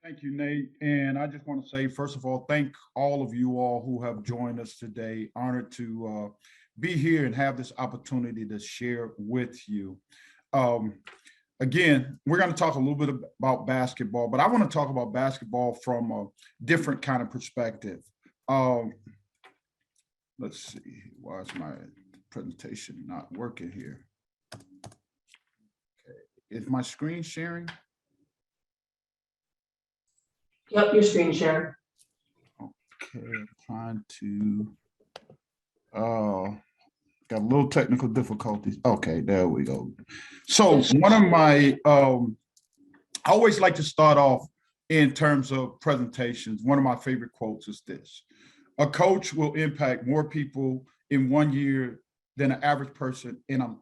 Thank you, Nate. And I just want to say, first of all, thank all of you all who have joined us today. Honored to be here and have this opportunity to share with you. Um, Again, we're going to talk a little bit about basketball, but I want to talk about basketball from a different kind of perspective. Um, let's see, why is my presentation not working here? Okay. Is my screen sharing? Yep, your screen share. Okay, I'm trying to, uh, got a little technical difficulties. Okay, there we go. So one of my, I always like to start off in terms of presentations. One of my favorite quotes is this: a coach will impact more people in 1 year than an average person in an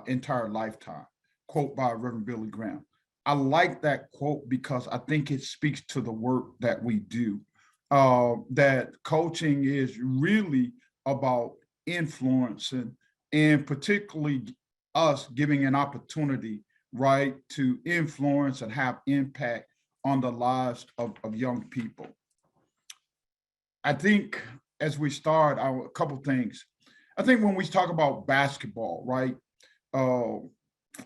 entire lifetime. Quote by Reverend Billy Graham. I like that quote because I think it speaks to the work that we do. That coaching is really about influencing, and particularly us giving an opportunity, right, to influence and have impact on the lives of young people. I think as we start, a couple things. I think when we talk about basketball, right, uh,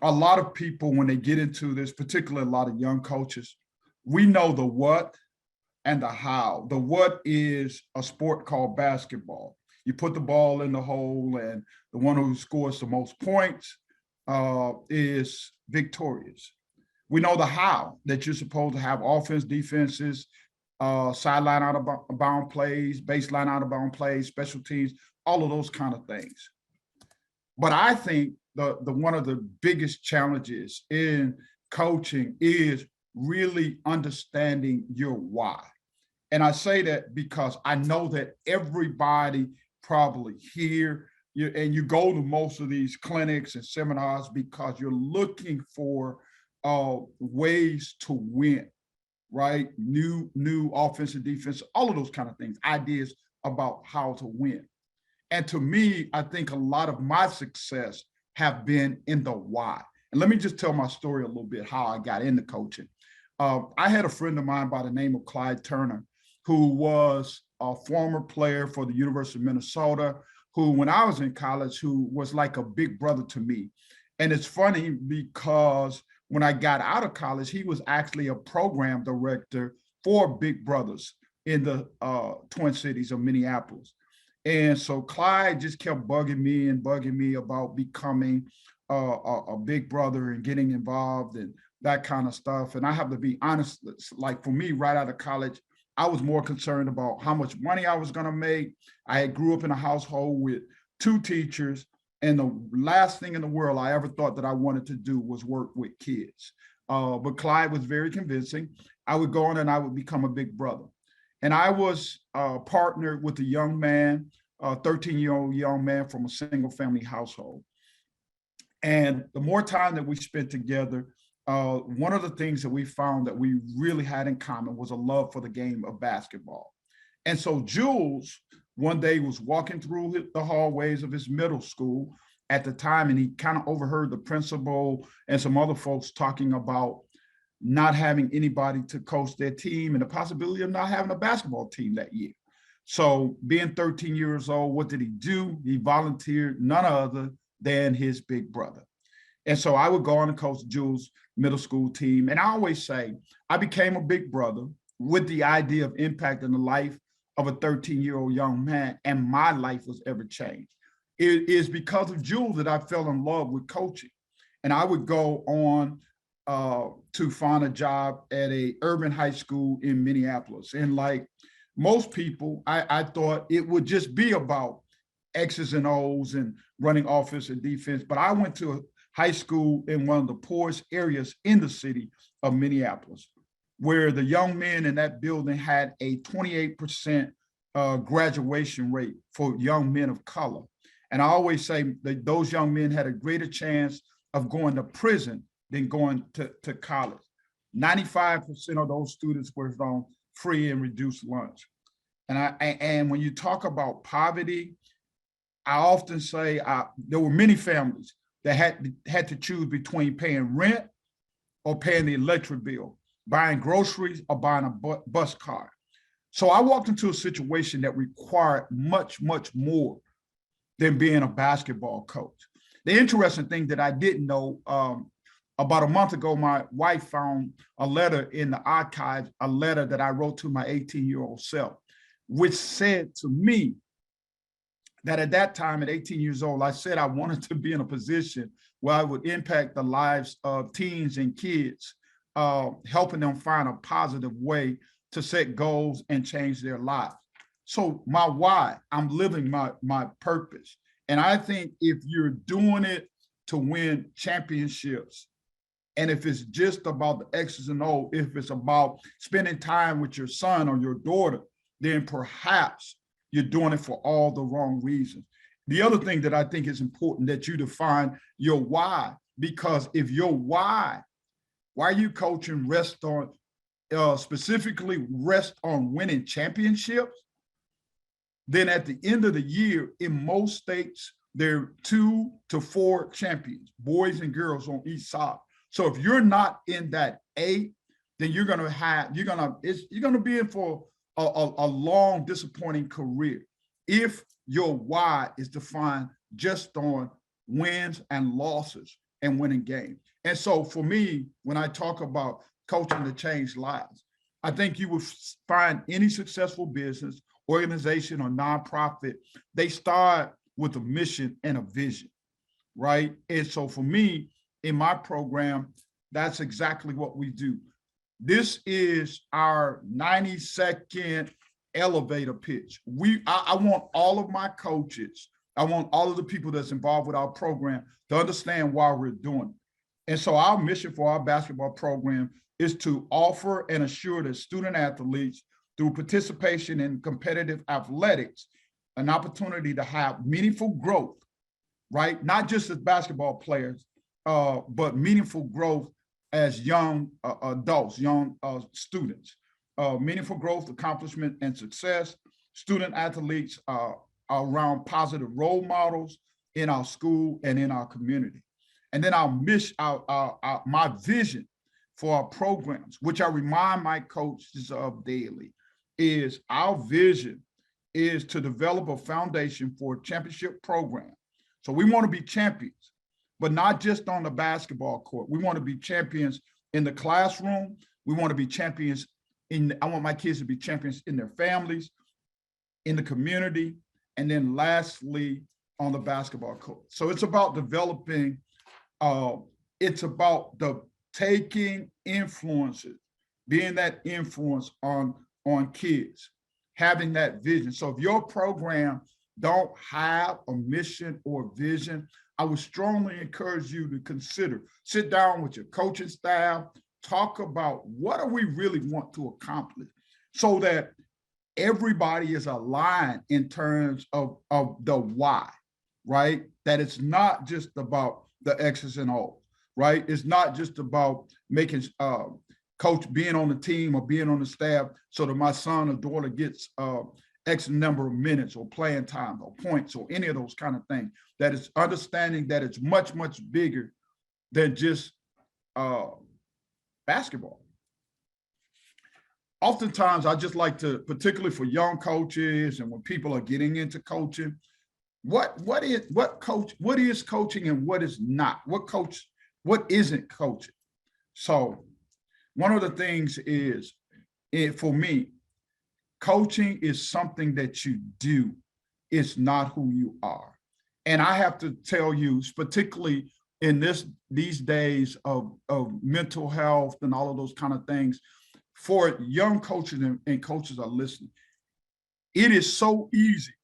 a lot of people, when they get into this, particularly a lot of young coaches, we know the what and the how. The what is a sport called basketball. You put the ball in the hole, and the one who scores the most points is victorious. We know the how, that you're supposed to have offense, defenses, sideline out of bound plays, baseline out of bound plays, special teams, all of those kind of things. But I think the one of the biggest challenges in coaching is really understanding your why. And I say that because I know that everybody probably here, and you go to most of these clinics and seminars because you're looking for ways to win, right? New offensive, defense, all of those kind of things, ideas about how to win. And to me, I think a lot of my success have been in the why. And let me just tell my story a little bit, how I got into coaching. I had a friend of mine by the name of Clyde Turner, who was a former player for the University of Minnesota, who, when I was in college, who was like a big brother to me. And it's funny because when I got out of college, he was actually a program director for Big Brothers in the Twin Cities of Minneapolis. And so Clyde just kept bugging me about becoming a big brother and getting involved and that kind of stuff. And I have to be honest, like for me, right out of college, I was more concerned about how much money I was going to make. I grew up in a household with two teachers, and the last thing in the world I ever thought that I wanted to do was work with kids. But Clyde was very convincing. I would go on and I would become a big brother. And I was partnered with a young man, a 13-year-old young man from a single family household. And the more time that we spent together, one of the things that we found that we really had in common was a love for the game of basketball. And so Jules one day was walking through the hallways of his middle school at the time, and he kind of overheard the principal and some other folks talking about not having anybody to coach their team and the possibility of not having a basketball team that year. So being 13 years old, what did he do? He volunteered none other than his big brother. And so I would go on to coach Jules' middle school team. And I always say, I became a big brother with the idea of impacting the life of a 13-year-old young man, and my life was ever changed. It is because of Jules that I fell in love with coaching. And I would go on to find a job at a urban high school in Minneapolis. And like most people, I thought it would just be about X's and O's and running offense and defense. But I went to a high school in one of the poorest areas in the city of Minneapolis, where the young men in that building had a 28% graduation rate for young men of color. And I always say that those young men had a greater chance of going to prison than going to college. 95% of those students were on free and reduced lunch. And when you talk about poverty, I often say there were many families that had to choose between paying rent or paying the electric bill. buying groceries, or buying a bus card. So I walked into a situation that required much, much more than being a basketball coach. The interesting thing that I didn't know, about a month ago, my wife found a letter in the archives, a letter that I wrote to my 18-year-old self, which said to me that at that time, at 18 years old, I said I wanted to be in a position where I would impact the lives of teens and kids, helping them find a positive way to set goals and change their lives. So my why, I'm living my purpose. And I think if you're doing it to win championships, and if it's just about the X's and O's, if it's about spending time with your son or your daughter, then perhaps you're doing it for all the wrong reasons. The other thing that I think is important that you define your why, because if your why you coaching rest on, specifically rest on winning championships, then at the end of the year, in most states, there are 2 to 4 champions, boys and girls on each side. So if you're not in that 8, then you're gonna be in for a long, disappointing career if your why is defined just on wins and losses and winning games. And so for me, when I talk about coaching to change lives, I think you will find any successful business, organization, or nonprofit, they start with a mission and a vision, right? And so for me, in my program, that's exactly what we do. This is our 90-second elevator pitch. I want all of my coaches, I want all of the people that's involved with our program to understand why we're doing it. And so our mission for our basketball program is to offer and assure that student athletes, through participation in competitive athletics, an opportunity to have meaningful growth, right? Not just as basketball players, but meaningful growth as young adults, young students. Meaningful growth, accomplishment, and success. Student athletes are around positive role models in our school and in our community. And then my vision for our programs, which I remind my coaches of daily, is our vision is to develop a foundation for a championship program. So we want to be champions, but not just on the basketball court. We want to be champions in the classroom. We want to be champions I want my kids to be champions in their families, in the community, and then lastly, on the basketball court. So it's about developing, it's about taking influences, being that influence on kids, having that vision. So if your program don't have a mission or vision, I would strongly encourage you to consider, sit down with your coaching staff, talk about what do we really want to accomplish so that everybody is aligned in terms of the why, right? That it's not just about the X's and O's, right? It's not just about making coach being on the team or being on the staff so that my son or daughter gets X number of minutes or playing time or points or any of those kind of things. That is understanding that it's much, much bigger than just basketball. Oftentimes, I just like to, particularly for young coaches and when people are getting into coaching, what is coaching and what is not? What isn't coaching? So one of the things is, for me, coaching is something that you do. It's not who you are. And I have to tell you, particularly in these days of mental health and all of those kind of things, for young coaches and coaches are listening, it is so easy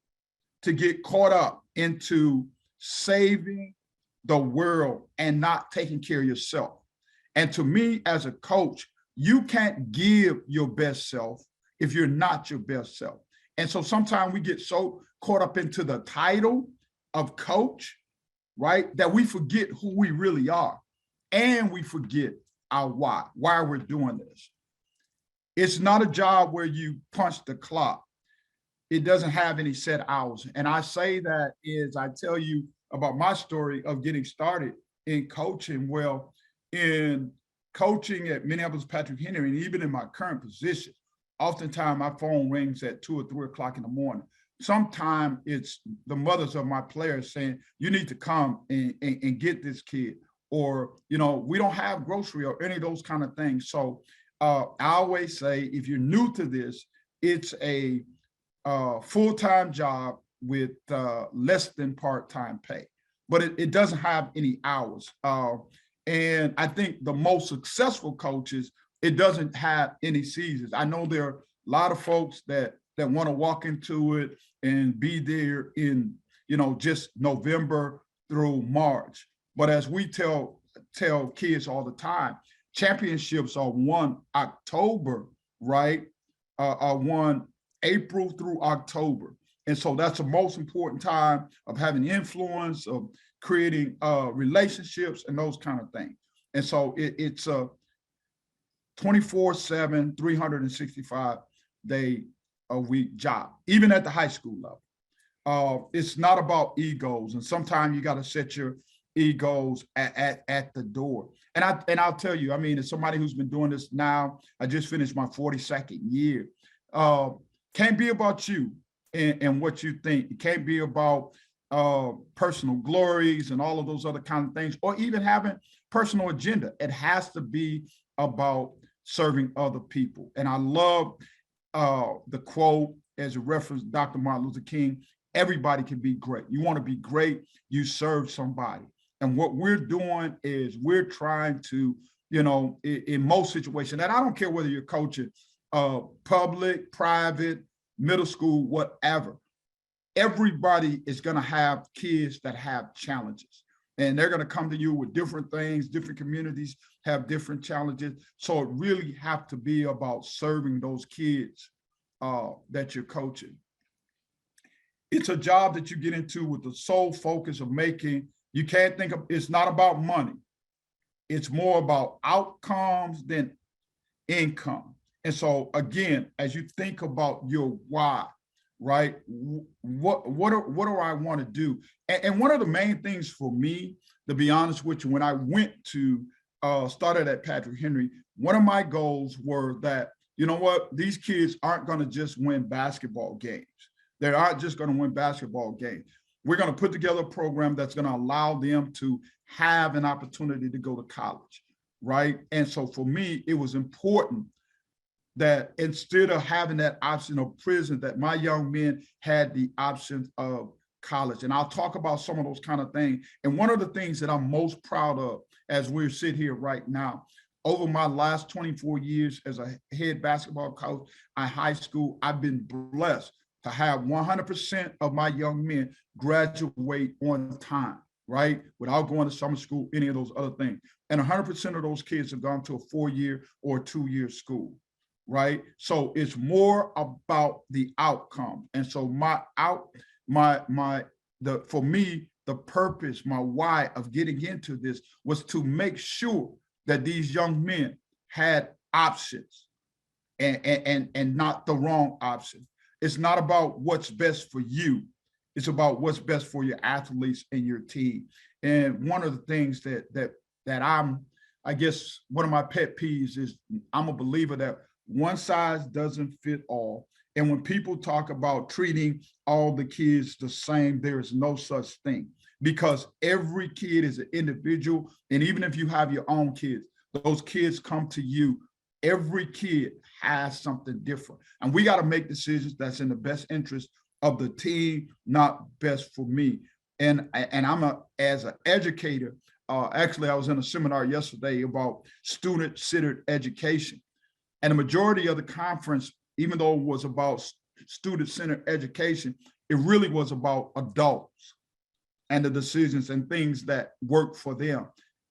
to get caught up into saving the world and not taking care of yourself. And to me, as a coach, you can't give your best self if you're not your best self. And so sometimes we get so caught up into the title of coach, right, that we forget who we really are. And we forget our why we're doing this. It's not a job where you punch the clock. It doesn't have any set hours. And I say that is, I tell you about my story of getting started in coaching. Well, in coaching at Minneapolis Patrick Henry, and even in my current position, oftentimes my phone rings at 2 or 3 o'clock in the morning. Sometimes it's the mothers of my players saying, you need to come and get this kid. Or, we don't have grocery or any of those kind of things. So I always say, if you're new to this, it's a full-time job with less than part-time pay, but it doesn't have any hours. And I think the most successful coaches, it doesn't have any seasons. I know there are a lot of folks that want to walk into it and be there in, just November through March. But as we tell kids all the time, championships are won October, right? Are won April through October. And so that's the most important time of having influence, of creating relationships and those kind of things. And so it's a 24/7, 365-day a week job, even at the high school level. It's not about egos. And sometimes you got to set your egos at the door. And I'll tell you, as somebody who's been doing this now, I just finished my 42nd year. Can't be about you and what you think. It can't be about personal glories and all of those other kind of things, or even having personal agenda. It has to be about serving other people. And I love the quote as a reference, Dr. Martin Luther King, everybody can be great. You want to be great, you serve somebody. And what we're doing is we're trying to, in most situations, and I don't care whether you're coaching public, private, middle school, whatever, everybody is going to have kids that have challenges. And they're going to come to you with different things. Different communities have different challenges. So it really have to be about serving those kids that you're coaching. It's a job that you get into with the sole focus of making, you can't think of, it's not about money. It's more about outcomes than income. And so again, as you think about your why, right? What do I want to do? And one of the main things for me, to be honest with you, when I went to started at Patrick Henry, one of my goals were that, you know what, these kids aren't going to just win basketball games. They aren't just going to win basketball games. We're going to put together a program that's going to allow them to have an opportunity to go to college, right? And so for me, it was important that instead of having that option of prison, that my young men had the option of college. And I'll talk about some of those kind of things. And one of the things that I'm most proud of as we sit here right now, over my last 24 years as a head basketball coach at high school, I've been blessed to have 100% of my young men graduate on time, right? Without going to summer school, any of those other things. And 100% of those kids have gone to a 4-year or 2-year school, right? So it's more about the outcome. And so for me, the purpose, my why of getting into this was to make sure that these young men had options and not the wrong option. It's not about what's best for you. It's about what's best for your athletes and your team. And one of the things that I guess one of my pet peeves is I'm a believer that one size doesn't fit all. And when people talk about treating all the kids the same, there is no such thing, because every kid is an individual. And even if you have your own kids, those kids come to you. Every kid has something different. And we got to make decisions that's in the best interest of the team, not best for me. And as an educator, actually, I was in a seminar yesterday about student-centered education. And the majority of the conference, even though it was about student-centered education, it really was about adults and the decisions and things that work for them.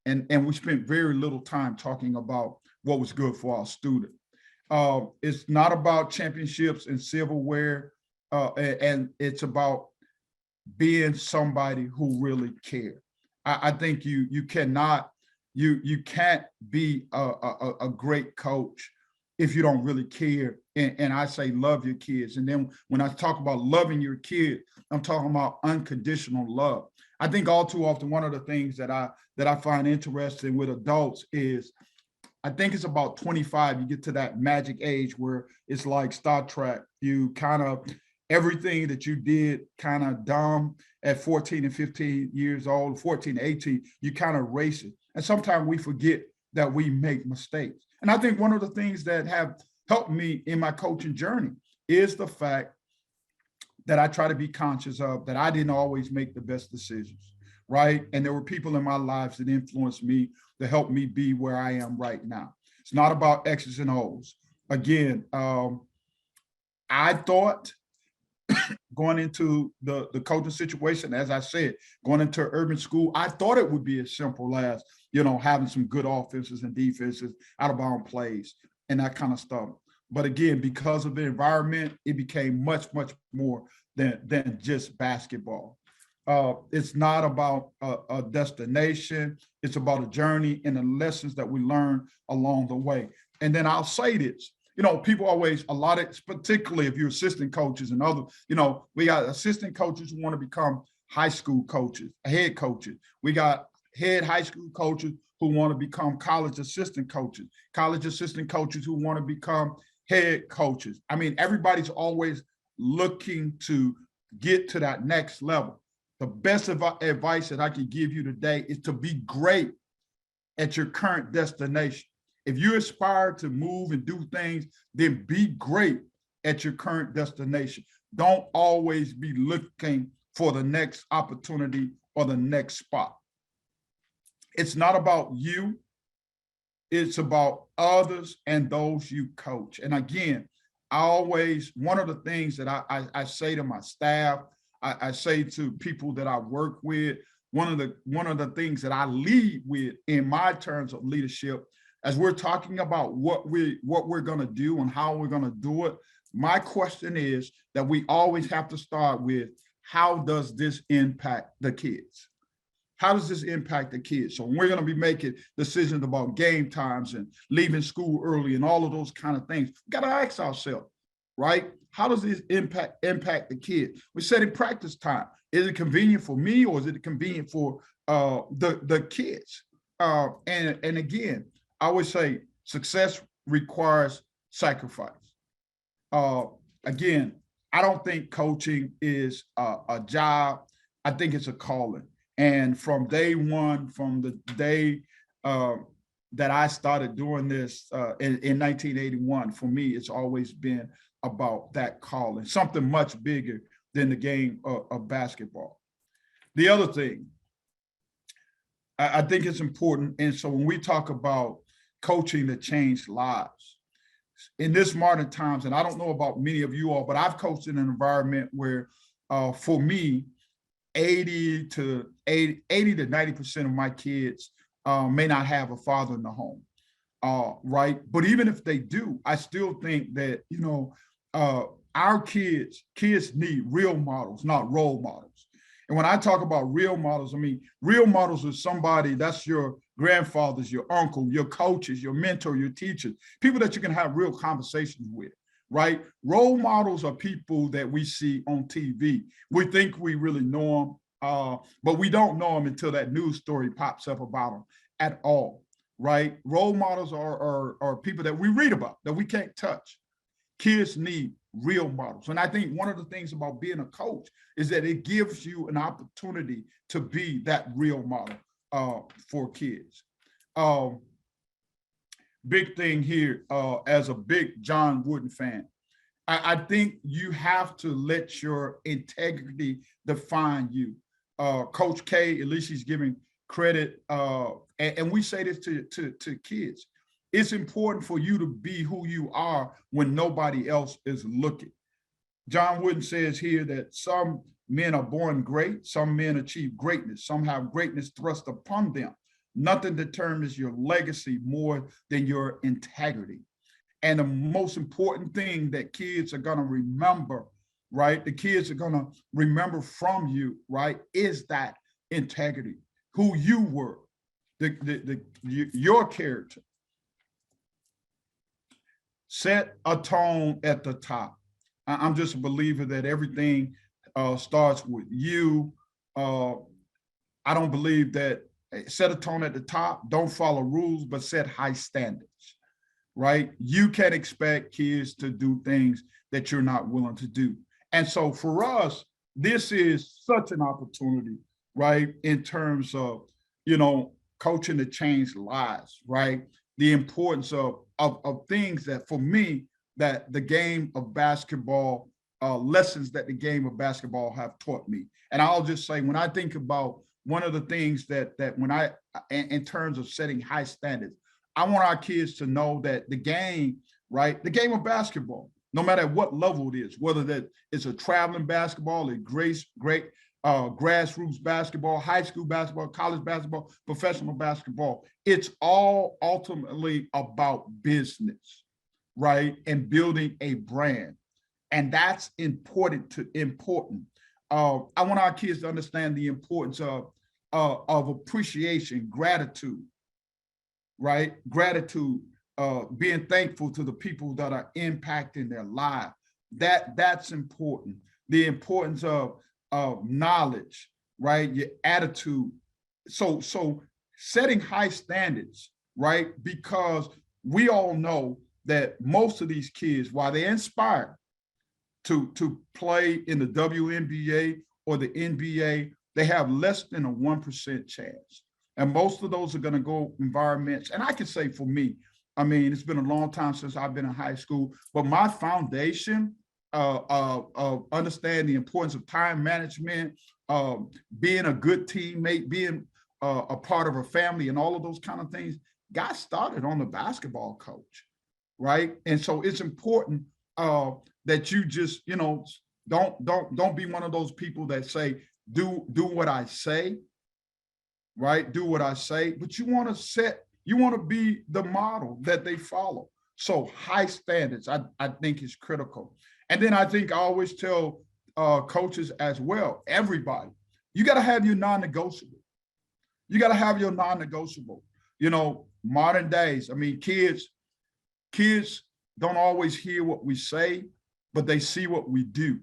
And we spent very little time talking about what was good for our students. It's not about championships and silverware, and it's about being somebody who really cares. I think you can't be a great coach if you don't really care. And I say love your kids. And then when I talk about loving your kid, I'm talking about unconditional love. I think all too often one of the things that I find interesting with adults is I think it's about 25, you get to that magic age where it's like Star Trek. You kind of, everything that you did kind of dumb at 14 and 15 years old, 14 to 18, you kind of erase it. And sometimes we forget that we make mistakes. And I think one of the things that have helped me in my coaching journey is the fact that I try to be conscious of that I didn't always make the best decisions, right? And there were people in my lives that influenced me to help me be where I am right now. It's not about X's and O's. Again, I thought going into the coaching situation, as I said, going into urban school, I thought it would be as simple as, having some good offenses and defenses, out of bound plays, and that kind of stuff. But again, because of the environment, it became much, much more than just basketball. It's not about a destination. It's about a journey and the lessons that we learn along the way. And then I'll say this, people always, particularly if you're assistant coaches and other, we got assistant coaches who want to become high school coaches, head coaches. We got head high school coaches who want to become college assistant coaches who want to become head coaches. I mean, everybody's always looking to get to that next level. The best advice that I can give you today is to be great at your current destination. If you aspire to move and do things, then be great at your current destination. Don't always be looking for the next opportunity or the next spot. It's not about you. It's about others and those you coach. And again, one of the things that I say to my staff, I say to people that I work with, one of the things that I lead with in my terms of leadership, as we're talking about what we're going to do and how we're going to do it, my question is that we always have to start with, how does this impact the kids? How does this impact the kids? So when we're going to be making decisions about game times and leaving school early and all of those kind of things, we got to ask ourselves, right? How does this impact the kids? We're setting practice time. Is it convenient for me, or is it convenient for the kids? And again, I always say success requires sacrifice. Again, I don't think coaching is a job. I think it's a calling. And from day one, from the day that I started doing this in 1981, for me, it's always been about that calling, something much bigger than the game of basketball. The other thing, I think it's important. And so when we talk about coaching that changed lives, in this modern times, and I don't know about many of you all, but I've coached in an environment where for me, 80 to 90% of my kids may not have a father in the home, right? But even if they do, I still think that, our kids need real models, not role models. And when I talk about real models, I mean, real models is somebody that's your grandfathers, your uncle, your coaches, your mentor, your teachers, people that you can have real conversations with. Right? Role models are people that we see on TV. We think we really know them, but we don't know them until that news story pops up about them at all, right? Role models are people that we read about, that we can't touch. Kids need real models. And I think one of the things about being a coach is that it gives you an opportunity to be that real model for kids. Big thing here, as a big John Wooden fan, I think you have to let your integrity define you. Coach K, at least he's giving credit, and we say this to kids. It's important for you to be who you are when nobody else is looking. John Wooden says here that some men are born great, some men achieve greatness, some have greatness thrust upon them. Nothing determines your legacy more than your integrity. And the most important thing that kids are going to remember, right? The kids are going to remember from you, right? Is that integrity, who you were, your character. Set a tone at the top. I'm just a believer that everything starts with you. I don't believe that set a tone at the top, don't follow rules, but set high standards, right? You can't expect kids to do things that you're not willing to do. And so for us, this is such an opportunity, right? In terms of, coaching to change lives, right? The importance of things that for me, that the game of basketball, lessons that the game of basketball have taught me. And I'll just say, when I think about one of the things that when in terms of setting high standards, I want our kids to know that the game, right? The game of basketball, no matter what level it is, whether that it's a traveling basketball, a great grassroots basketball, high school basketball, college basketball, professional basketball, it's all ultimately about business, right? And building a brand. And that's important. I want our kids to understand the importance of appreciation, gratitude, right? Gratitude, being thankful to the people that are impacting their lives. That's important. The importance of knowledge, right? Your attitude. So setting high standards, right? Because we all know that most of these kids, while they're inspired to play in the WNBA or the NBA, they have less than a 1% chance. And most of those are going to go environments. And I can say for me, I mean, it's been a long time since I've been in high school, but my foundation of understanding the importance of time management, being a good teammate, being a part of a family, and all of those kind of things got started on the basketball coach, right? And so it's important that you just, don't be one of those people that say, do what I say, right? Do what I say, but you want to be the model that they follow. So high standards, I think is critical. And then I think I always tell coaches as well, everybody, you got to have your non-negotiable. You got to have your non-negotiable. Modern days, I mean, kids don't always hear what we say, but they see what we do.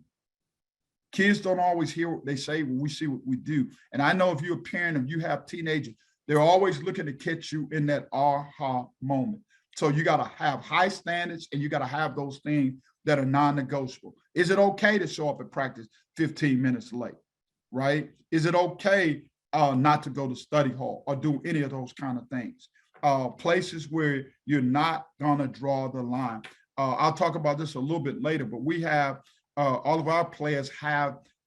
Kids don't always hear what they say, but we see what we do. And I know if you're a parent, if you have teenagers, they're always looking to catch you in that aha moment. So you got to have high standards, and you got to have those things that are non-negotiable. Is it okay to show up at practice 15 minutes late, right? Is it okay not to go to study hall or do any of those kind of things? Places where you're not going to draw the line. I'll talk about this a little bit later, but we have all of our players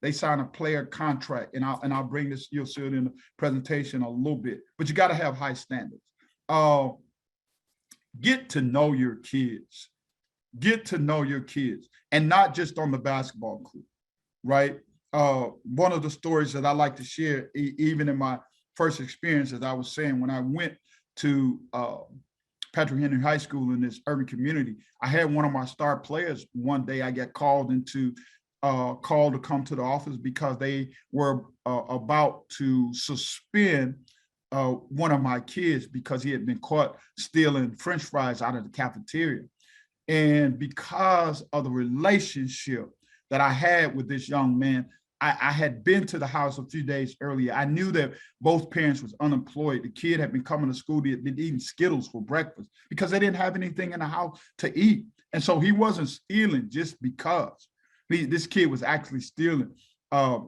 they sign a player contract, and I'll bring this, you'll see it in the presentation a little bit, but you got to have high standards. Get to know your kids. Get to know your kids, and not just on the basketball court, right? One of the stories that I like to share, even in my first experience, as I was saying, when I went to Patrick Henry High School in this urban community, I had one of my star players. One day I got called to come to the office because they were about to suspend one of my kids because he had been caught stealing French fries out of the cafeteria. And because of the relationship that I had with this young man, I had been to the house a few days earlier. I knew that both parents was unemployed. The kid had been coming to school, they had been eating Skittles for breakfast because they didn't have anything in the house to eat. And so he wasn't stealing just because. This kid was actually stealing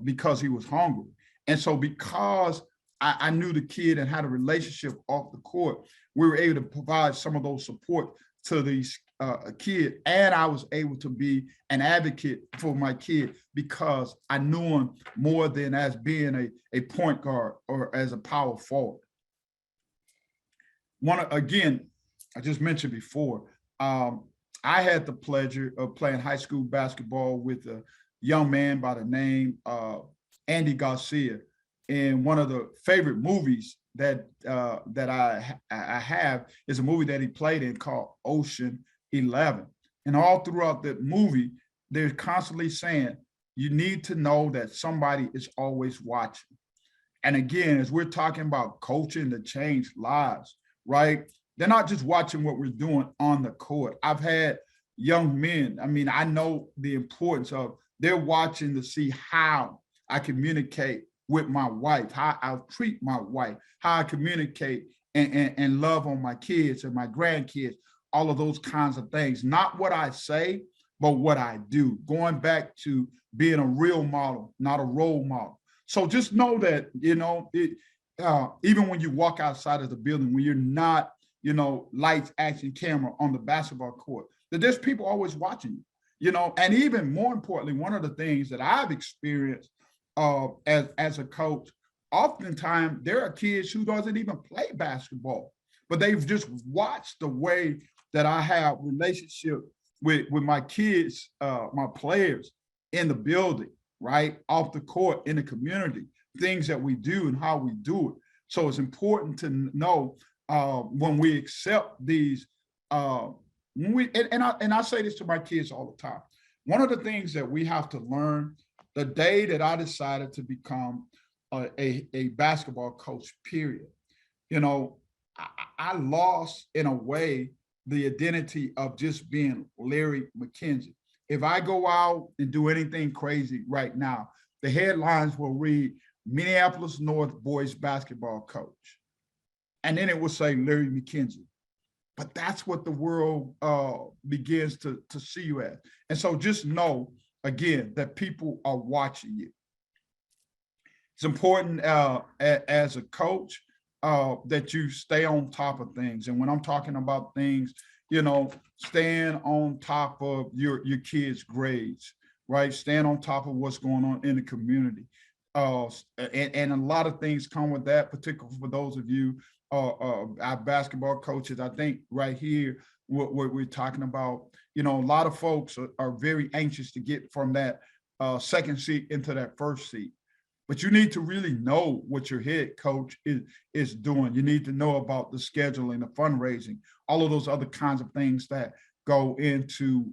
because he was hungry. And so because I knew the kid and had a relationship off the court, we were able to provide some of those support to these kid, and I was able to be an advocate for my kid because I knew him more than as being a point guard or as a power forward. Again, I just mentioned before, I had the pleasure of playing high school basketball with a young man by the name of Andy Garcia in one of the favorite movies that I have is a movie that he played in called Ocean 11. And all throughout that movie, they're constantly saying, you need to know that somebody is always watching. And again, as we're talking about coaching to change lives, right? They're not just watching what we're doing on the court. I've had young men, I mean, I know the importance of, they're watching to see how I communicate with my wife, how I treat my wife, how I communicate and love on my kids and my grandkids, all of those kinds of things. Not what I say, but what I do. Going back to being a real model, not a role model. So just know that, even when you walk outside of the building, when you're not, lights, action, camera on the basketball court, that there's people always watching you, and even more importantly, one of the things that I've experienced as a coach, oftentimes there are kids who doesn't even play basketball, but they've just watched the way that I have relationship with my kids, my players in the building, right? Off the court, in the community, things that we do and how we do it. So it's important to know when we accept these, I say this to my kids all the time. One of the things that we have to learn, the day that I decided to become a basketball coach, period, I lost in a way the identity of just being Larry McKenzie. If I go out and do anything crazy right now, the headlines will read Minneapolis North boys basketball coach. And then it will say Larry McKenzie. But that's what the world begins to see you as. And so just know, again, that people are watching you. It's important as a coach that you stay on top of things. And when I'm talking about things, staying on top of your kids' grades, right? Staying on top of what's going on in the community. And a lot of things come with that, particularly for those of you, our basketball coaches. I think right here, what we're talking about, a lot of folks are very anxious to get from that second seat into that first seat. But you need to really know what your head coach is doing. You need to know about the scheduling, the fundraising, all of those other kinds of things that go into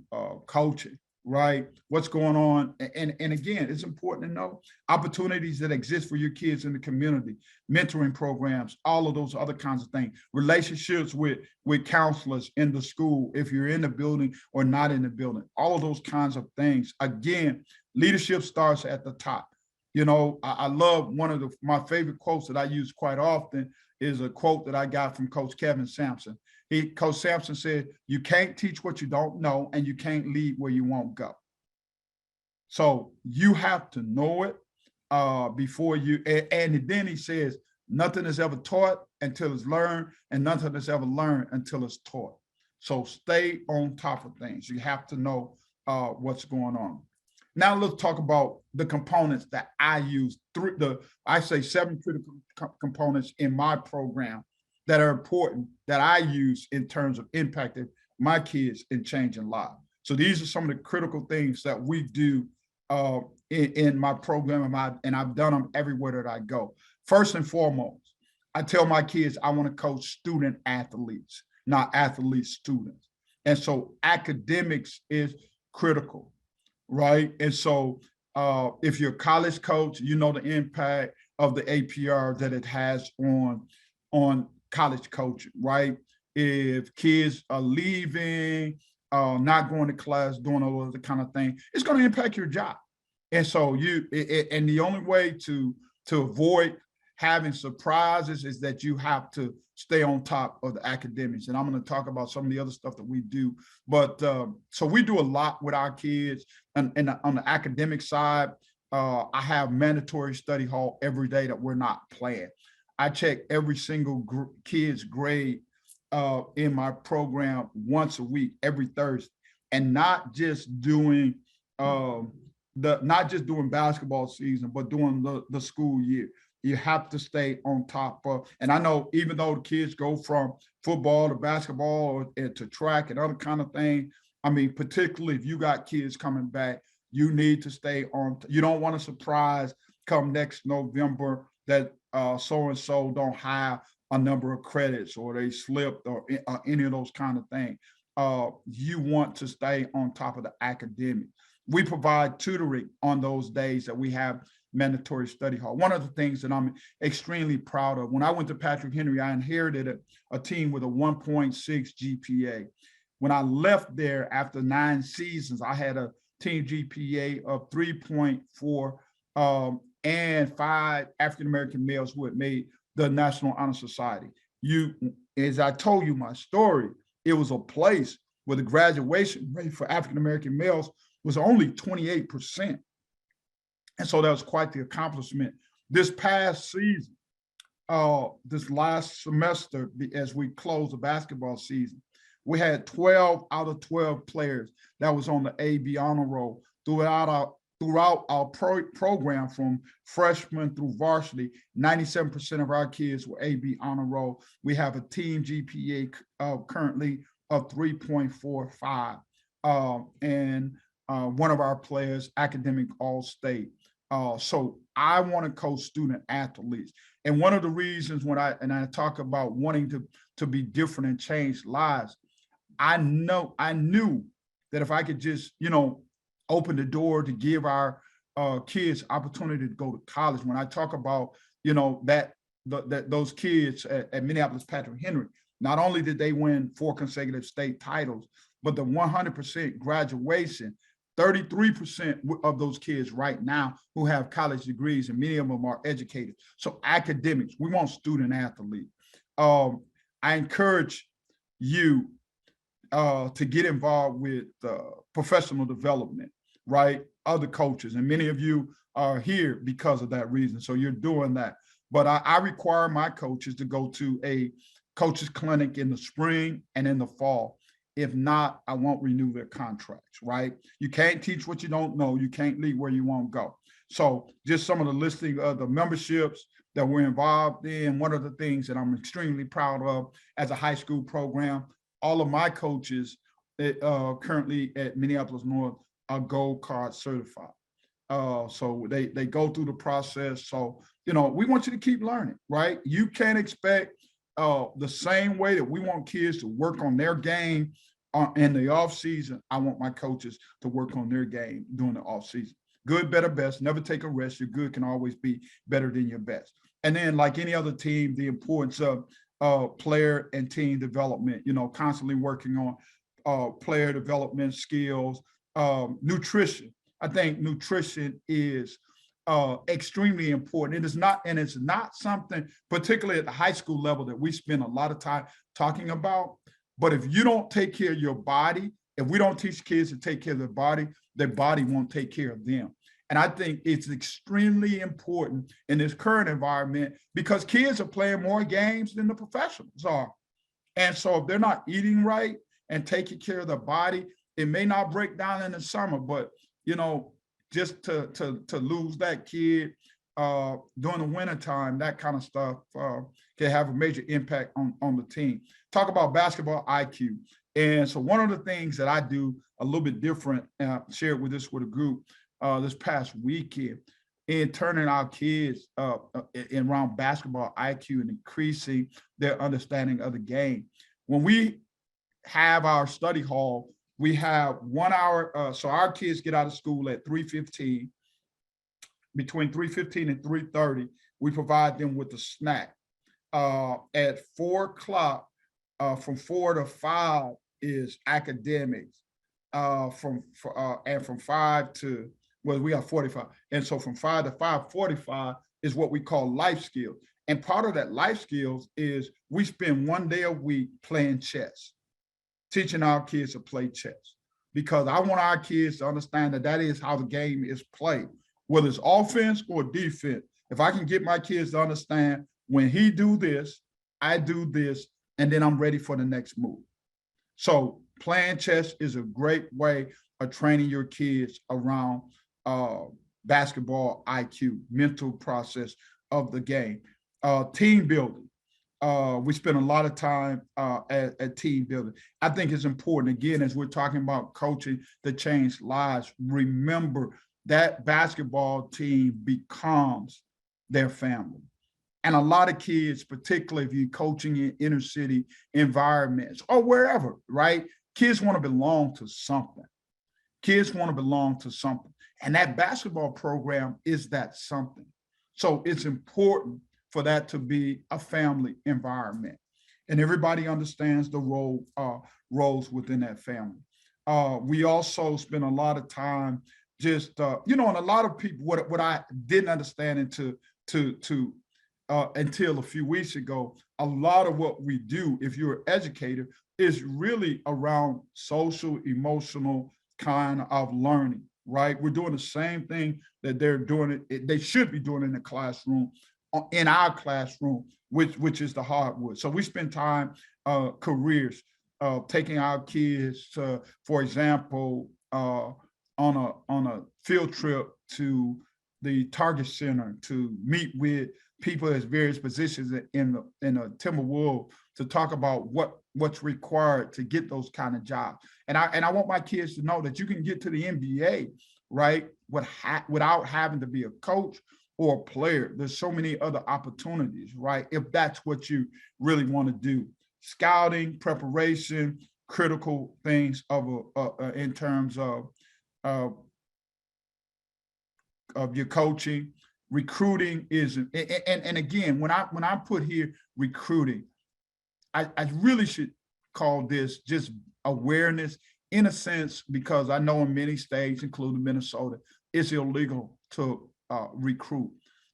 coaching, right? What's going on. And again, it's important to know opportunities that exist for your kids in the community, mentoring programs, all of those other kinds of things, relationships with counselors in the school, if you're in the building or not in the building, all of those kinds of things. Again, leadership starts at the top. I love one of my favorite quotes that I use quite often is a quote that I got from Coach Kevin Sampson. Coach Sampson said, "You can't teach what you don't know, and you can't lead where you won't go." So you have to know it before you, and then he says, "Nothing is ever taught until it's learned, and nothing is ever learned until it's taught." So stay on top of things. You have to know what's going on. Now let's talk about the components that I use. I say 7 critical components in my program that are important that I use in terms of impacting my kids and changing lives. So these are some of the critical things that we do in my program, and I've done them everywhere that I go. First and foremost, I tell my kids I want to coach student athletes, not athlete students. And so academics is critical. Right. And so if you're a college coach, you know the impact of the APR that it has on college coaching, right? If kids are leaving, not going to class, doing all of the kind of thing, it's going to impact your job. And so and the only way to avoid having surprises is that you have to stay on top of the academics. And I'm going to talk about some of the other stuff that we do. But so we do a lot with our kids. And on the academic side, I have mandatory study hall every day that we're not playing. I check every single kid's grade in my program once a week, every Thursday, and not just doing basketball season, but doing the school year. You have to stay on top of, and I know even though the kids go from football to basketball or to track and other kind of things, I mean, particularly if you got kids coming back, you need to stay on. You don't want to surprise come next November that so-and-so don't have a number of credits or they slipped or any of those kind of things. You want to stay on top of the academic. We provide tutoring on those days that we have mandatory study hall. One of the things that I'm extremely proud of, when I went to Patrick Henry, I inherited a team with a 1.6 GPA. When I left there after 9 seasons, I had a team GPA of 3.4. and 5 African-American males who had made the National Honor Society. As I told you my story, it was a place where the graduation rate for African-American males was only 28%. And so that was quite the accomplishment. This past season, this last semester, as we closed the basketball season, we had 12 out of 12 players that was on the AB honor roll throughout our program, from freshman through varsity. 97% of our kids were AB honor roll. We have a team GPA currently of 3.45, and one of our players academic all-state. So I want to coach student athletes. And one of the reasons when I talk about wanting to be different and change lives, I knew that if I could just, open the door to give our kids opportunity to go to college. When I talk about, that those kids at Minneapolis Patrick Henry, not only did they win 4 consecutive state titles, but the 100% graduation, 33% of those kids right now who have college degrees, and many of them are educated. So academics, we want student athletes. I encourage you to get involved with professional development, right? Other coaches, and many of you are here because of that reason. So you're doing that. But I require my coaches to go to a coaches clinic in the spring and in the fall. If not, I won't renew their contracts, right? You can't teach what you don't know. You can't lead where you won't go. So just some of the listing of the memberships that we're involved in. One of the things that I'm extremely proud of as a high school program, all of my coaches currently at Minneapolis North are gold card certified. So they go through the process. So, we want you to keep learning, right? You can't expect the same way that we want kids to work on their game in the off season. I want my coaches to work on their game during the off season. Good, better, best. Never take a rest. Your good can always be better than your best. And then, like any other team, the importance of player and team development. Constantly working on player development skills, nutrition. I think nutrition is extremely important. It's not something, particularly at the high school level, that we spend a lot of time talking about. But if you don't take care of your body, if we don't teach kids to take care of their body won't take care of them. And I think it's extremely important in this current environment because kids are playing more games than the professionals are. And so if they're not eating right and taking care of their body, it may not break down in the summer, but just to lose that kid during the wintertime, that kind of stuff can have a major impact on the team. Talk about basketball IQ. And so one of the things that I do a little bit different, shared with a group this past weekend, in turning our kids around basketball IQ and increasing their understanding of the game. When we have our study hall, we have 1 hour. So our kids get out of school at 3:15. Between 3:15 and 3:30, we provide them with a snack. At 4 o'clock, from 4 to 5 is academics. And from 5 to, we have 45. And so from 5 to 5:45 is what we call life skills. And part of that life skills is we spend 1 day a week playing chess, teaching our kids to play chess, because I want our kids to understand that is how the game is played, whether it's offense or defense. If I can get my kids to understand when he do this, I do this, and then I'm ready for the next move. So playing chess is a great way of training your kids around basketball IQ, mental process of the game. Team building. We spend a lot of time at team building. I think it's important, again, as we're talking about coaching to change lives, remember that basketball team becomes their family. And a lot of kids, particularly if you're coaching in inner city environments or wherever, right? Kids want to belong to something. Kids want to belong to something. And that basketball program is that something. So it's important for that to be a family environment. And everybody understands the roles within that family. We also spend a lot of time just and a lot of people, what I didn't understand until a few weeks ago, a lot of what we do, if you're an educator, is really around social, emotional kind of learning, right? We're doing the same thing that they're doing they should be doing in the classroom, in our classroom, which is the hardwood. So we spend time, careers, taking our kids to, for example, on a field trip to the Target Center to meet with people at various positions in the Timberwolves to talk about what's required to get those kind of jobs. And I want my kids to know that you can get to the NBA, right, without having to be a coach or a player. There's so many other opportunities, right, if that's what you really want to do. Scouting, preparation, critical things in terms of your coaching. Recruiting is, and again, when I put here recruiting, I really should call this just awareness, in a sense, because I know in many states, including Minnesota, it's illegal to recruit.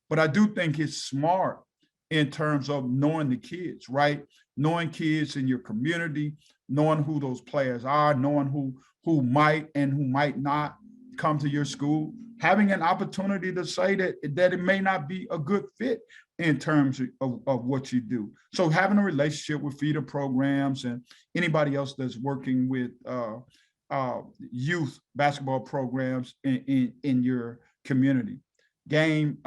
But I do think it's smart in terms of knowing the kids, right? Knowing kids in your community, knowing who those players are, knowing who might and who might not come to your school, having an opportunity to say that it may not be a good fit in terms of what you do. So having a relationship with feeder programs and anybody else that's working with youth basketball programs in your community. Game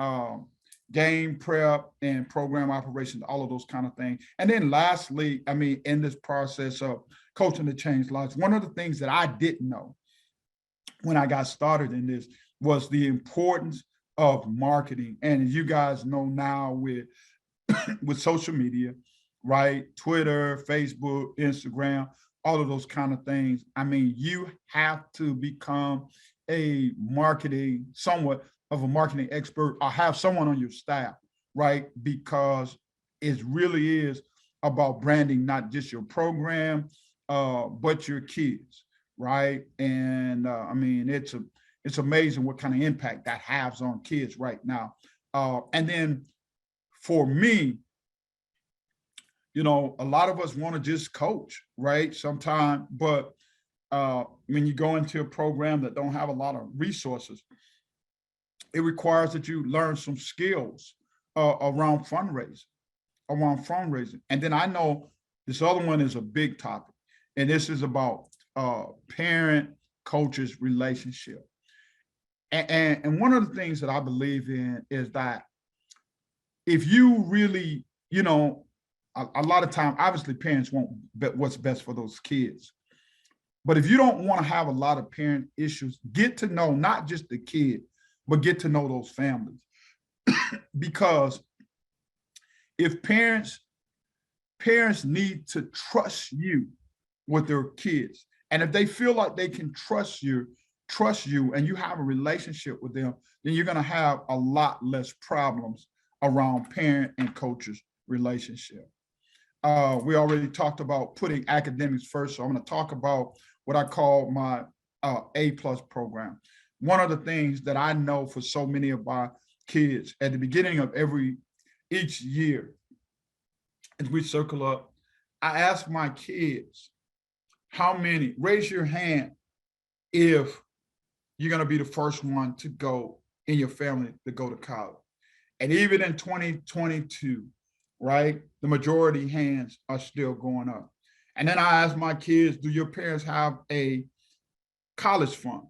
prep and program operations, all of those kind of things. And then lastly, I mean, in this process of coaching to change lives, one of the things that I didn't know when I got started in this was the importance of marketing. And as you guys know now with social media, right? Twitter, Facebook, Instagram, all of those kind of things. I mean, you have to become somewhat of a marketing expert, or have someone on your staff, right? Because it really is about branding, not just your program, but your kids, right? And I mean, it's amazing what kind of impact that has on kids right now. And then for me, a lot of us want to just coach, right? Sometimes, but when you go into a program that don't have a lot of resources, it requires that you learn some skills around fundraising. And then I know this other one is a big topic, and this is about parent coaches relationship. And one of the things that I believe in is that if you really, a lot of time, obviously parents want what's best for those kids. But if you don't want to have a lot of parent issues, get to know not just the kid, but get to know those families. Because if parents need to trust you with their kids, and if they feel like they can trust you, and you have a relationship with them, then you're going to have a lot less problems around parent and coaches relationship. We already talked about putting academics first, so I'm going to talk about what I call my A+ program. One of the things that I know for so many of our kids at the beginning of each year, as we circle up, I ask my kids, how many, raise your hand if you're going to be the first one to go in your family to go to college. And even in 2022, right, the majority hands are still going up. And then I ask my kids, do your parents have a college fund?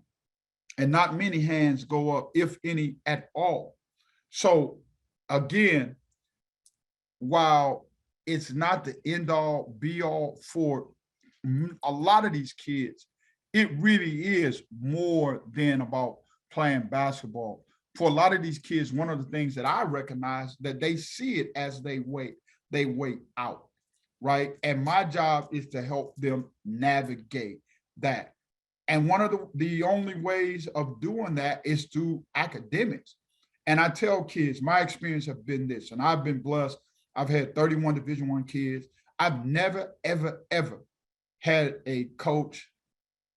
And not many hands go up, if any at all. So again, while it's not the end all be all for a lot of these kids, it really is more than about playing basketball. For a lot of these kids, one of the things that I recognize that they see it as they wait out, right? And my job is to help them navigate that. And one of the only ways of doing that is through academics. And I tell kids, my experience have been this, and I've been blessed. I've had 31 Division I kids. I've never, ever, ever had a coach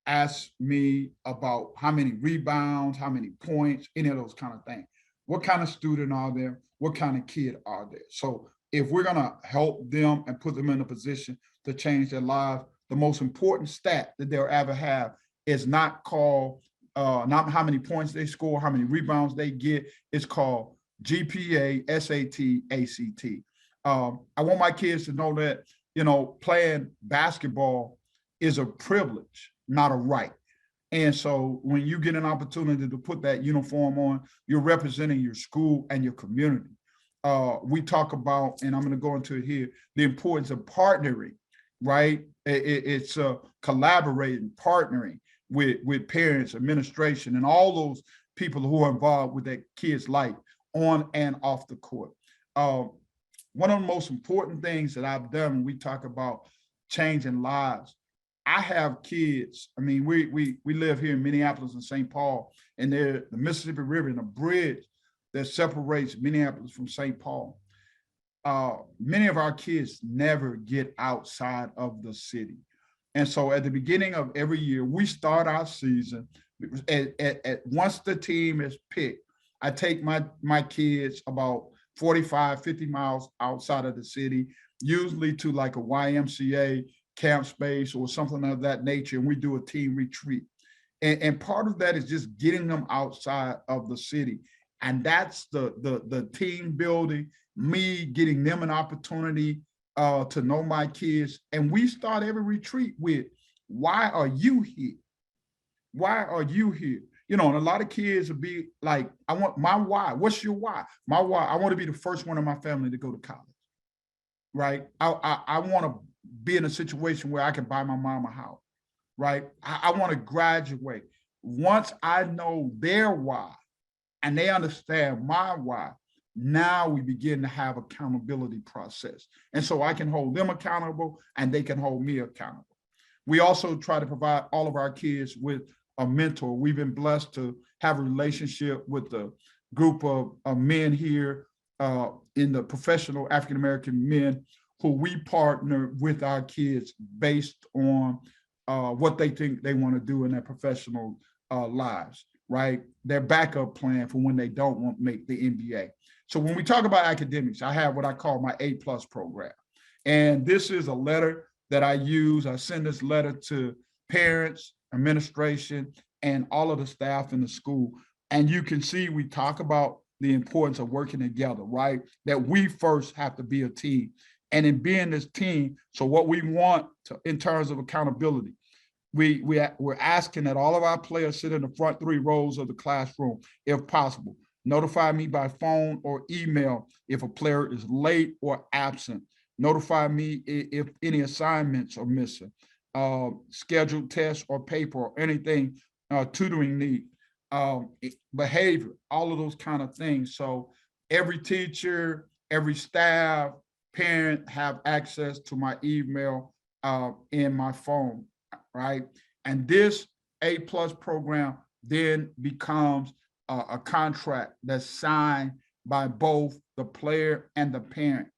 ask me about how many rebounds, how many points, any of those kind of things. What kind of student are there? What kind of kid are there? So if we're going to help them and put them in a position to change their lives, the most important stat that they'll ever have is not called not how many points they score, how many rebounds they get. It's called GPA, SAT, ACT. I want my kids to know that, playing basketball is a privilege, not a right. And so when you get an opportunity to put that uniform on, you're representing your school and your community. We talk about, and I'm going to go into it here, the importance of partnering, right? It's collaborating, partnering with parents, administration, and all those people who are involved with that kid's life on and off the court. One of the most important things that I've done when we talk about changing lives, I have kids. I mean, we live here in Minneapolis and St. Paul, and the Mississippi River and a bridge that separates Minneapolis from St. Paul. Many of our kids never get outside of the city. And so at the beginning of every year, we start our season. Once the team is picked, I take my kids about 45, 50 miles outside of the city, usually to like a YMCA camp space or something of that nature, and we do a team retreat. And part of that is just getting them outside of the city. And that's the team building, me getting them an opportunity to know my kids. And we start every retreat with, why are you here? Why are you here? And a lot of kids will be like, I want my why. What's your why? My why, I want to be the first one in my family to go to college, right? I want to be in a situation where I can buy my mom a house, right? I want to graduate. Once I know their why and they understand my why, now we begin to have accountability process. And so I can hold them accountable and they can hold me accountable. We also try to provide all of our kids with a mentor. We've been blessed to have a relationship with a group of men here in the professional African-American men who we partner with our kids based on what they think they want to do in their professional lives, right? Their backup plan for when they don't want to make the NBA. So when we talk about academics, I have what I call my A+ program. And this is a letter that I use. I send this letter to parents, administration, and all of the staff in the school. And you can see we talk about the importance of working together, right? That we first have to be a team. And in being this team, so what we want to, in terms of accountability, we're asking that all of our players sit in the front 3 rows of the classroom, if possible. Notify me by phone or email if a player is late or absent. Notify me if any assignments are missing, scheduled tests or paper or anything tutoring need, behavior, all of those kind of things. So every teacher, every staff, parent have access to my email and my phone, right? And this A+ program then becomes a contract that's signed by both the player and the parent.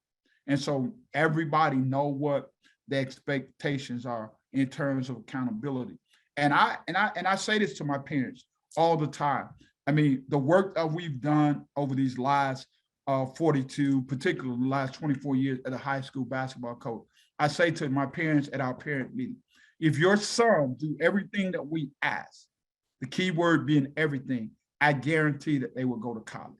And so everybody know what the expectations are in terms of accountability. And I say this to my parents all the time. I mean, the work that we've done over these last 42, particularly the last 24 years as a high school basketball coach, I say to my parents at our parent meeting, if your son do everything that we ask, the key word being everything, I guarantee that they will go to college.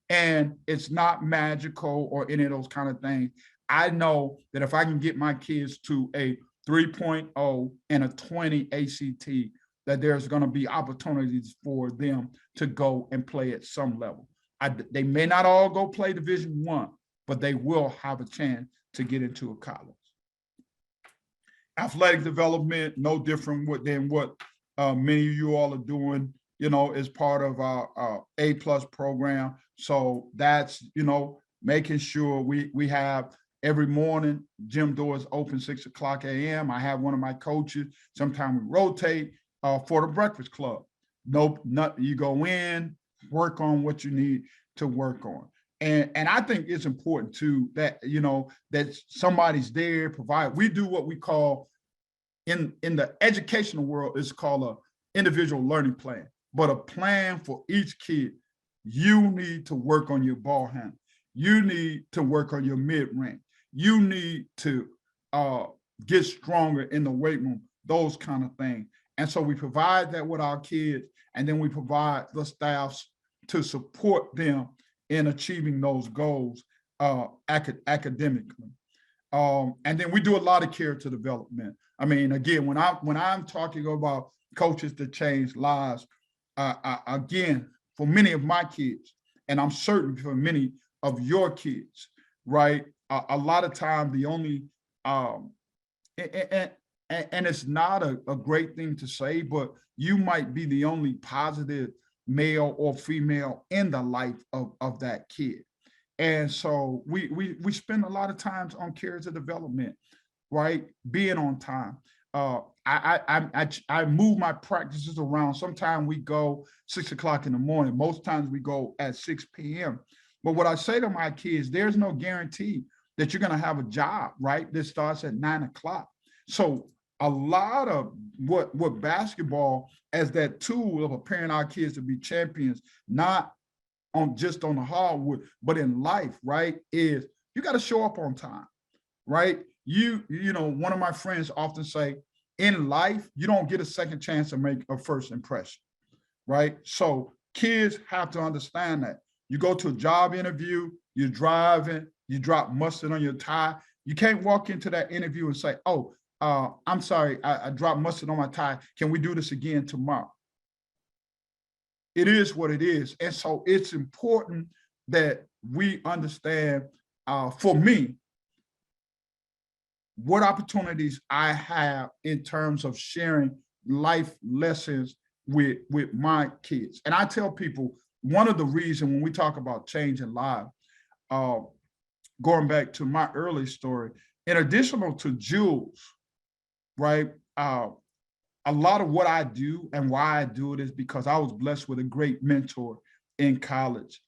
And it's not magical or any of those kind of things. I know that if I can get my kids to a 3.0 and a 20 ACT, that there's going to be opportunities for them to go and play at some level. They may not all go play Division I, but they will have a chance to get into a college. Athletic development, no different than what many of you all are doing, as part of our A+ program. So that's, making sure we have every morning, gym doors open 6 o'clock a.m. I have one of my coaches, sometimes we rotate for the breakfast club. You go in, work on what you need to work on. And I think it's important too that, that somebody's there, we do what we call in the educational world, it's called a individual learning plan, but a plan for each kid. You need to work on your ball handle. You need to work on your mid-range. You need to get stronger in the weight room, those kind of things. And so we provide that with our kids, and then we provide the staffs to support them in achieving those goals academically. And then we do a lot of character development. I mean, again, when I'm talking about coaches that change lives, again, for many of my kids, and I'm certain for many of your kids, right? A lot of times the only, and it's not a great thing to say, but you might be the only positive male or female in the life of that kid. And so we spend a lot of times on character development, right? Being on time. I move my practices around. Sometimes we go 6 o'clock in the morning. Most times we go at 6 p.m. But what I say to my kids, there's no guarantee that you're going to have a job, right? That starts at 9 o'clock. So a lot of what basketball as that tool of preparing our kids to be champions, not just on the hardwood, but in life, right, is you got to show up on time, right? You know, one of my friends often say, in life, you don't get a second chance to make a first impression, right? So kids have to understand that. You go to a job interview, you're driving, you drop mustard on your tie. You can't walk into that interview and say, oh, I'm sorry, I dropped mustard on my tie. Can we do this again tomorrow? It is what it is. And so it's important that we understand, for me, what opportunities I have in terms of sharing life lessons with my kids. And I tell people, one of the reasons when we talk about changing lives, going back to my early story, in addition to Jules, right? A lot of what I do and why I do it is because I was blessed with a great mentor in college.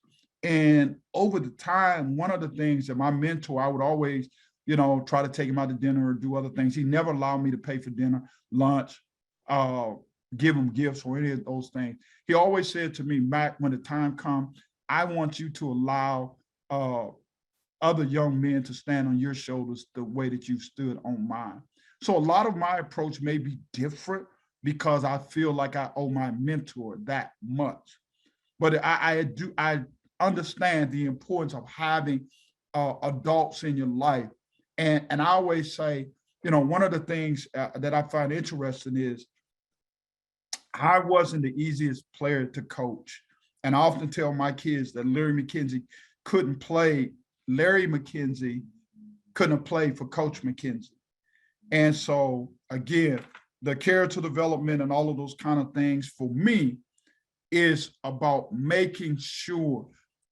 And over the time, one of the things that my mentor, I would always, you know, try to take him out to dinner or do other things. He never allowed me to pay for dinner, lunch, give him gifts or any of those things. He always said to me, Mac, when the time comes, I want you to allow other young men to stand on your shoulders the way that you've stood on mine. So a lot of my approach may be different because I feel like I owe my mentor that much. But I understand the importance of having adults in your life. And I always say, you know, one of the things that I find interesting is I wasn't the easiest player to coach. And I often tell my kids that Larry McKenzie couldn't play. Larry McKenzie couldn't have played for Coach McKenzie. And so, again, the character development and all of those kind of things for me is about making sure,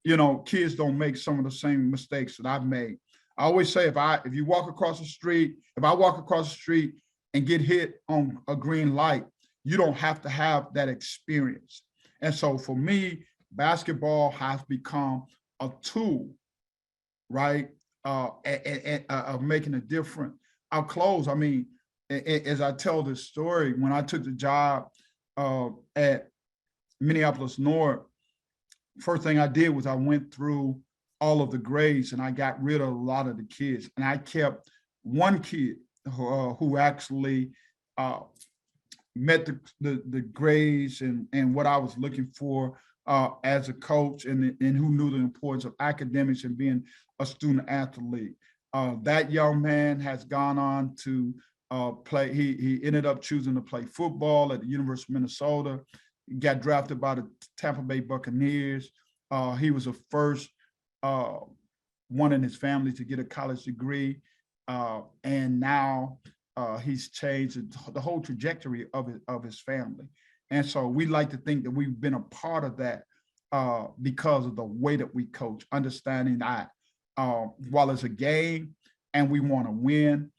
you know, kids don't make some of the same mistakes that I've made. I always say, if you walk across the street, if I walk across the street and get hit on a green light, you don't have to have that experience. And so for me, basketball has become a tool, right, of making a difference. I'll close. I mean, as I tell this story, when I took the job at Minneapolis North, first thing I did was I went through all of the grades and I got rid of a lot of the kids. And I kept one kid who actually met the grades and what I was looking for as a coach, and who knew the importance of academics and being a student athlete. That young man has gone on to play. He ended up choosing to play football at the University of Minnesota. He got drafted by the Tampa Bay Buccaneers. He was the first one in his family to get a college degree. And now he's changed the whole trajectory of his family. And so we like to think that we've been a part of that because of the way that we coach, understanding that while it's a game and we want to win,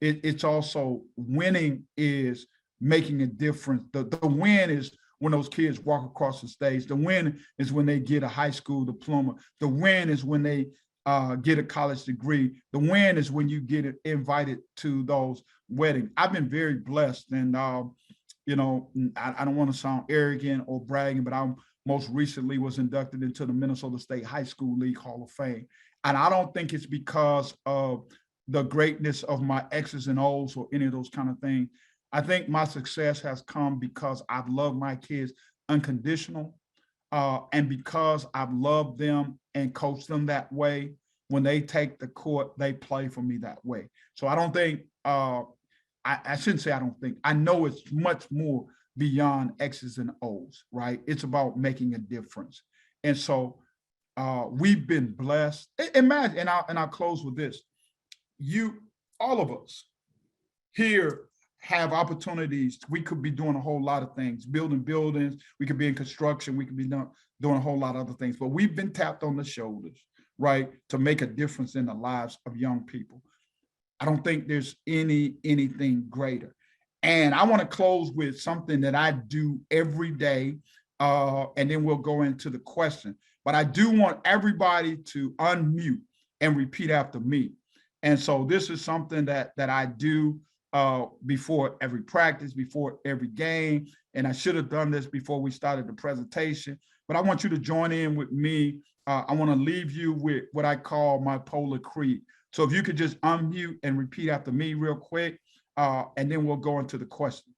it's also winning is making a difference. The win is when those kids walk across the stage. The win is when they get a high school diploma. The win is when they get a college degree. The win is when you get invited to those weddings. I've been very blessed, and you know, I don't want to sound arrogant or bragging, but I most recently was inducted into the Minnesota State High School League Hall of Fame. And I don't think it's because of the greatness of my X's and O's or any of those kind of things. I think my success has come because I've loved my kids unconditional, and because I've loved them and coached them that way. When they take the court, they play for me that way. So I don't think, I shouldn't say I don't think, I know it's much more beyond X's and O's, right? It's about making a difference. And so we've been blessed. Imagine, and I'll close with this. All of us here have opportunities. We could be doing a whole lot of things, building buildings. We could be in construction. We could be doing a whole lot of other things, but we've been tapped on the shoulders, right, to make a difference in the lives of young people. I don't think there's anything greater. And I want to close with something that I do every day, and then we'll go into the question. But I do want everybody to unmute and repeat after me. And so this is something that I do before every practice, before every game. And I should have done this before we started the presentation, but I want you to join in with me. I want to leave you with what I call my polar creed. So if you could just unmute and repeat after me real quick, and then we'll go into the question.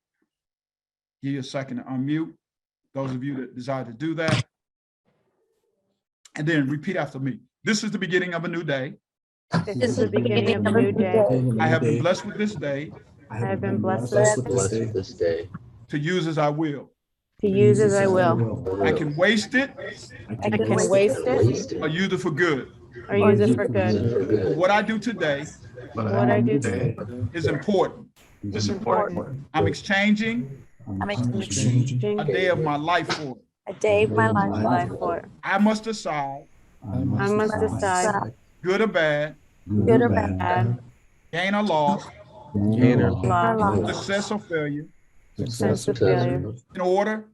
Give you a second to unmute, those of you that desire to do that. And then repeat after me. This is the beginning of a new day. This is the beginning of a new day. I have been blessed with this day. I have been blessed with this day. To use as I will. To use as I will. I can waste it. I can waste it Or use it for good. or use it for good. But what I do today What I do today is important. is important. I'm exchanging I'm exchanging a day of my life for it. A day of my life. life for it. I must decide, I must decide, good or bad, Good or bad. bad, gain or loss, loss, success or failure, sense of failure, in order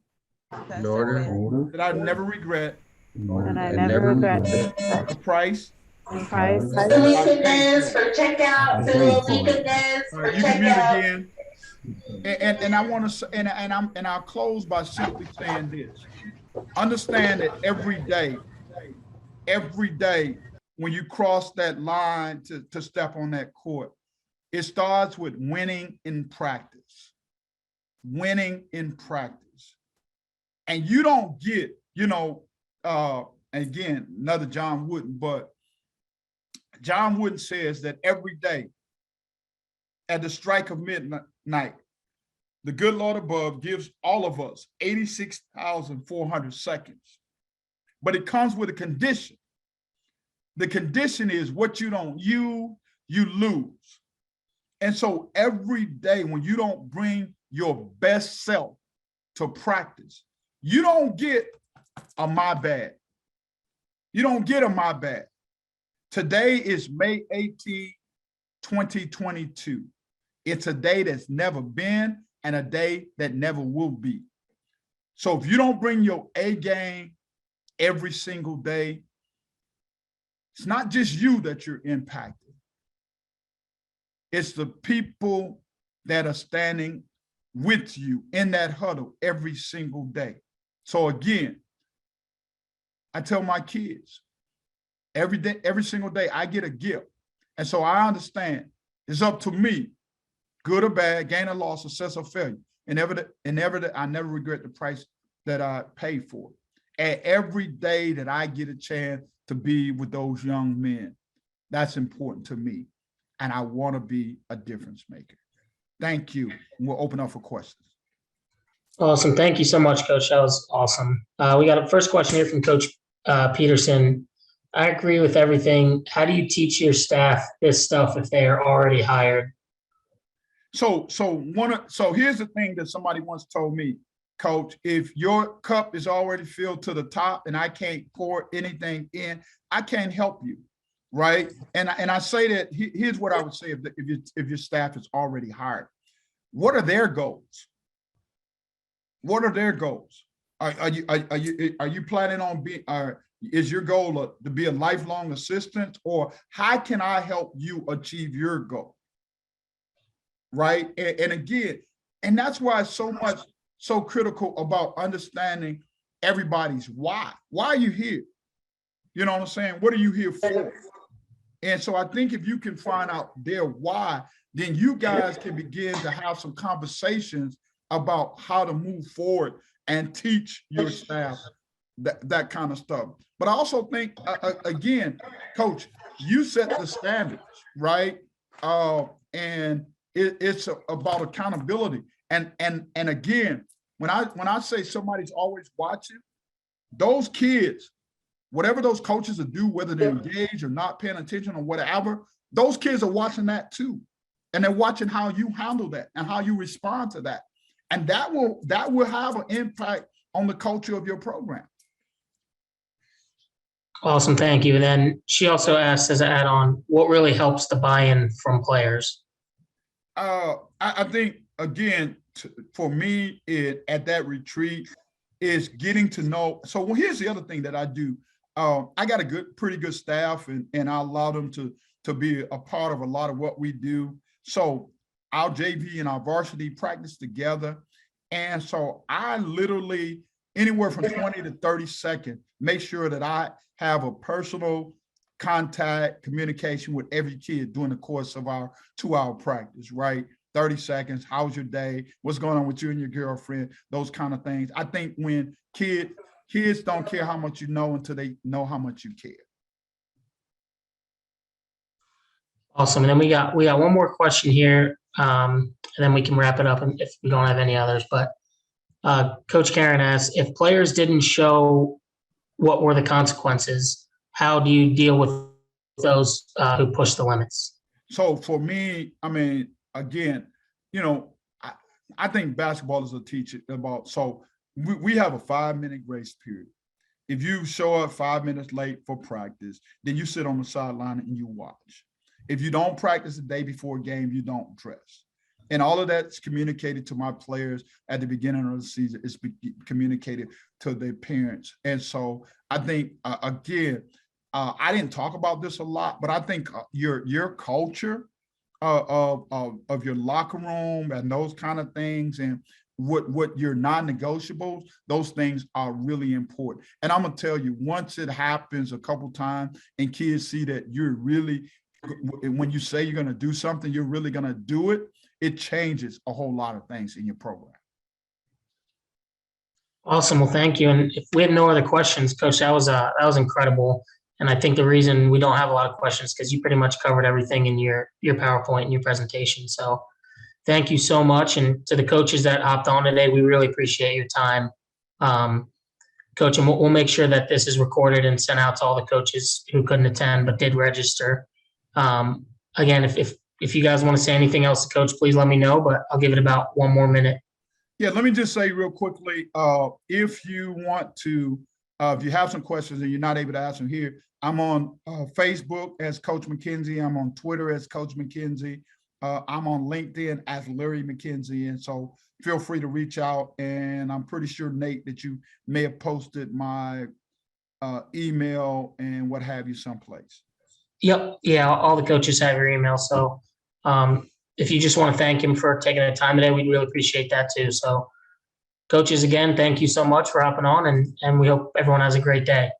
In order that I never regret that I never regret. the price. Price, Silly goodness for checkout, silly goodness All for right, you can mute checkout. again. And I want to, and I'll close by simply saying this. Understand that every day, when you cross that line to step on that court, it starts with winning in practice. Winning in practice. And you don't get, again, another John Wooden, but John Wooden says that every day at the strike of midnight, the good Lord above gives all of us 86,400 seconds. But it comes with a condition. The condition is what you don't use, you lose. And so every day when you don't bring your best self to practice, you don't get a my bad. You don't get a my bad. Today is May 18, 2022. It's a day that's never been and a day that never will be. So if you don't bring your A game every single day, it's not just you that you're impacted. It's the people that are standing with you in that huddle every single day. So again, I tell my kids, every day, every single day, I get a gift. And so I understand it's up to me, good or bad, gain or loss, success or failure. And I never regret the price that I paid for it. And every day that I get a chance to be with those young men, that's important to me. And I want to be a difference maker. Thank you. And we'll open up for questions. Awesome. Thank you so much, Coach. That was awesome. We got a first question here from Coach Peterson. I agree with everything. How do you teach your staff this stuff if they are already hired? So here's the thing that somebody once told me, Coach, if your cup is already filled to the top and I can't pour anything in, I can't help you, right? And I say that, here's what I would say if your staff is already hired. What are their goals? What are their goals? Are you planning on being, is your goal to be a lifelong assistant, or how can I help you achieve your goal? Right. And again, and that's why it's so critical about understanding everybody's why. Why are you here? You know what I'm saying? What are you here for? And so I think if you can find out their why, then you guys can begin to have some conversations about how to move forward and teach your staff that kind of stuff. But I also think, again, Coach, you set the standards, right? And it's about accountability. And again, when I say somebody's always watching, those kids, whatever those coaches will do, whether they're engaged or not paying attention or whatever, those kids are watching that too. And they're watching how you handle that and how you respond to that. And that will have an impact on the culture of your program. Awesome, thank you. And then she also asked as an add-on, what really helps the buy-in from players? I think, again, for me, at that retreat is getting to know. So here's the other thing that I do. I got a pretty good staff, and I allow them to be a part of a lot of what we do. So our JV and our varsity practice together. And so I literally, anywhere from 20 to 30 seconds, make sure that I have a personal contact communication with every kid during the course of our 2-hour practice, right? 30 seconds, how's your day? What's going on with you and your girlfriend? Those kind of things. I think when kids don't care how much you know until they know how much you care. Awesome. And then we got one more question here, and then we can wrap it up if we don't have any others. But Coach Karen asks, if players didn't show what were the consequences, how do you deal with those who push the limits? So for me, I mean, again, you know, I think basketball is a teacher about, so we have a 5-minute grace period. If you show up 5 minutes late for practice, then you sit on the sideline and you watch. If you don't practice the day before a game, you don't dress. And all of that's communicated to my players at the beginning of the season. It's communicated to their parents. And so I think, again, I didn't talk about this a lot, but I think your culture of your locker room and those kind of things, and what your non-negotiables, those things are really important. And I'm gonna tell you, once it happens a couple times and kids see that you're really, when you say you're gonna do something, you're really gonna do it, it changes a whole lot of things in your program. Awesome. Well, thank you. And if we have no other questions, Coach, that was incredible. And I think the reason we don't have a lot of questions is because you pretty much covered everything in your PowerPoint and your presentation. So thank you so much. And to the coaches that hopped on today, we really appreciate your time. Coach, and we'll make sure that this is recorded and sent out to all the coaches who couldn't attend but did register. Again, if you guys want to say anything else to Coach, please let me know, but I'll give it about 1 more minute. Yeah, let me just say real quickly, if you want to, if you have some questions and you're not able to ask them here, I'm on Facebook as Coach McKenzie. I'm on Twitter as Coach McKenzie. I'm on LinkedIn as Larry McKenzie. And so feel free to reach out. And I'm pretty sure, Nate, that you may have posted my email and what have you someplace. Yep. Yeah, all the coaches have your email. So if you just want to thank him for taking the time today, we'd really appreciate that too. So coaches, again, thank you so much for hopping on, and we hope everyone has a great day.